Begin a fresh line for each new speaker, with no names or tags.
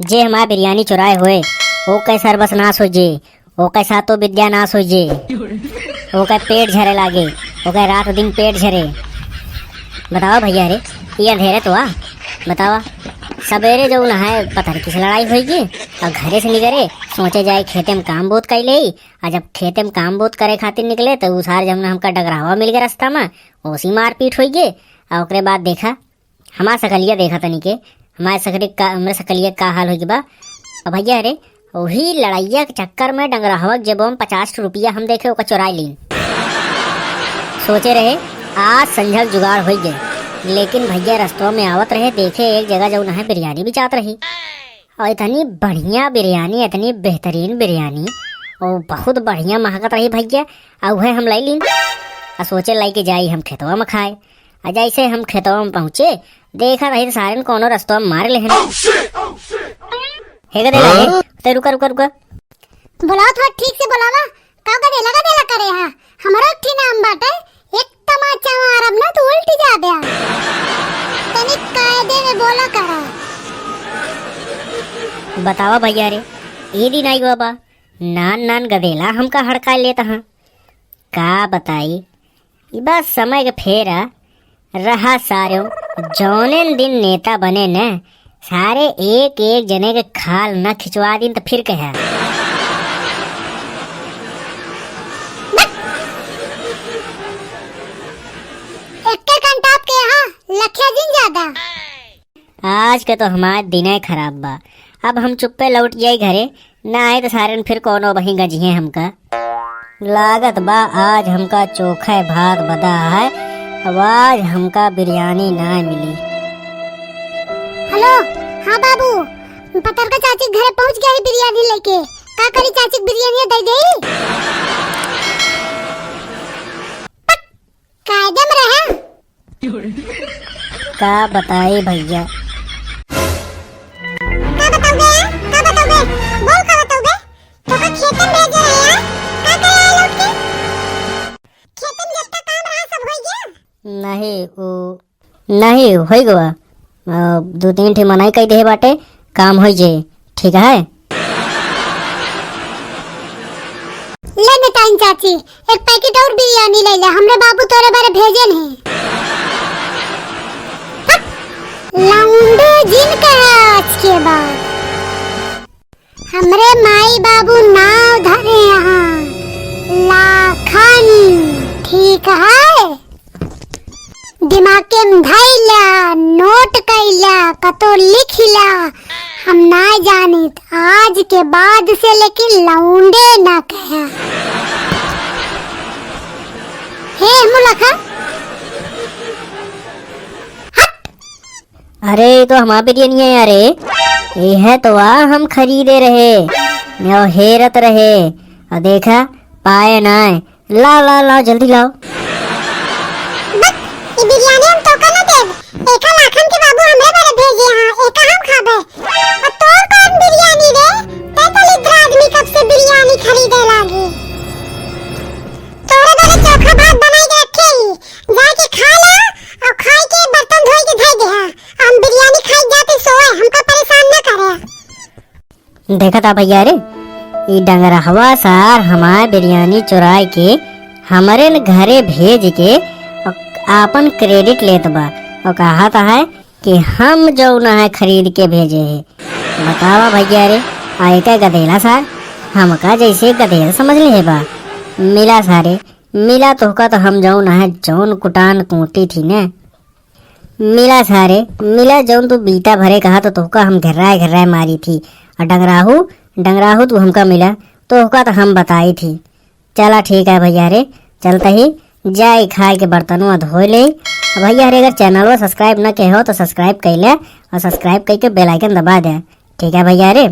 जे हमार बिरयानी चुराए हुए वो कै सर्वसनाश हो जे, वो कै सातो विद्या नाश हो जे, वो कै पेट झरे लागे, वो कै रात दिन पेट झरे। बतावा भैया रे ये अंधेरे तो आ बतावा सवेरे जो नहाए पता नहीं किस लड़ाई होगी और घरे से निकले सोचे जाए खेते में काम बोत कर ले। और जब खेते में काम बोत करे खातिर निकले तो उसार जब हमका डगरावा मिल गया रास्ता में उसी मारपीट हुई गे। और ओकरे बाद देखा हमार सकलिया देखा तनी के हमारे सकलिया का हाल होगी बा। और भैया रे वही लड़ाइया के चक्कर में डंगरावा जब हम 50 रुपया हम देखे ओका चुराई ली। सोचे रहे आज संझल जुगाड़ हो गए, लेकिन भैया रस्तों में आवत रहे देखे एक जगह जो है बिरयानी भी चाहत रही। और इतनी बढ़िया बिरयानी, इतनी बेहतरीन बिरयानी और बहुत बढ़िया महकत रही भैया। और वह हम लाई ली और सोचे लाई के जाई हम खेतवा में खाए। और जैसे हम खेतवा में पहुँचे देखा रही तो सारे कोनो रस्तों में मार ले है। रुका रुका रुका
बुलाओ थोड़ा ठीक से बुलावा का गदेला करे हा हमारा ठीक नाम बाटे एक तमाचा मारब ना तो उल्टी जा दे तनी कायदे में बोला करा।
बतावा भैया रे ये दिन आई बाबा नान नान गदेला हमका हड़का लेता हाँ का बताई। ये बस समय के फेरा रहा सारे जौने दिन नेता बने न सारे एक एक जने के खाल न खिंचवा दिन तो फिर कहे आज के तो हमार दिन खराब बा। अब हम चुप्पे लौट जाए घरे ना आए तो सारे फिर कोनो वही गजिए हमका लागत बा। आज हमका चोखा भात बदा है, अब आज हमका बिरयानी ना मिली।
हेलो हाँ बाबू पतर का चाची घर पहुंच गया है बिरयानी लेके का करी चाची बिरयानी दे दे कायदे में रहे
का बताए भैया नहीं हो गवा 2-3 ठे मनाई कई दे बाटे काम हो जे ठीक है।
ले नेताइन चाची एक पैकेट और बिरयानी ले ले हमरे बाबू तोरे बारे भेजन है। लाउंडे जिन का आज के बाद हमरे माई बाबू नाव धरे यहाँ लाखन ठीक है। दिमाग के धैला नोट कैला कतो लिखला हम ना जानित आज के बाद से लेकिन लाउंडे ना कहा हे मुलखा।
अरे तो हमारा बिरयानी है यारे ये है तो हम खरीदे रहे मैं हेरत रहे और देखा पाए ना लाओ लाओ लाओ जल्दी लाओ।
ये बिरयानी हम तो ना देव एका लाखन के बाबू हमरे बारे भेजे हां एका हम खाबे और तोर कौन बिरयानी रे ते तो आदमी कब से बिरयानी खरीदे लागे तोरे बारे चोखा भात बनाई के रखे जाके खा ला और खाई के बर्तन धोई के धई दे हम बिरयानी खाई जाते सोए हमको परेशान न करे।
देखा था भैया रे ये डंगरहवा सार हमारे बिरयानी चुराए के हमारे घरे भेज के आपन क्रेडिट लेत बा और कहा था है कि हम जो न है खरीद के भेजे है। बतावा भैया रे आए का गधेला सार हमका जैसे गधेल समझ ले बा मिला सारे मिला तो का तो हम जो न है जौन कुटान कूटी थी ने मिला सारे मिला जौन तू बीता भरे कहा तो तुहका हम घर्राए मारी थी और डंगराहू तू हमका मिला तो तो हम बताई थी। चला ठीक है भैया रे चलता ही जाए खाए के बर्तनों धो ले। भैया अरे अगर चैनल सब्सक्राइब न के हो तो सब्सक्राइब कर ले और सब्सक्राइब करके बेल आइकन दबा दे ठीक है भैया रे।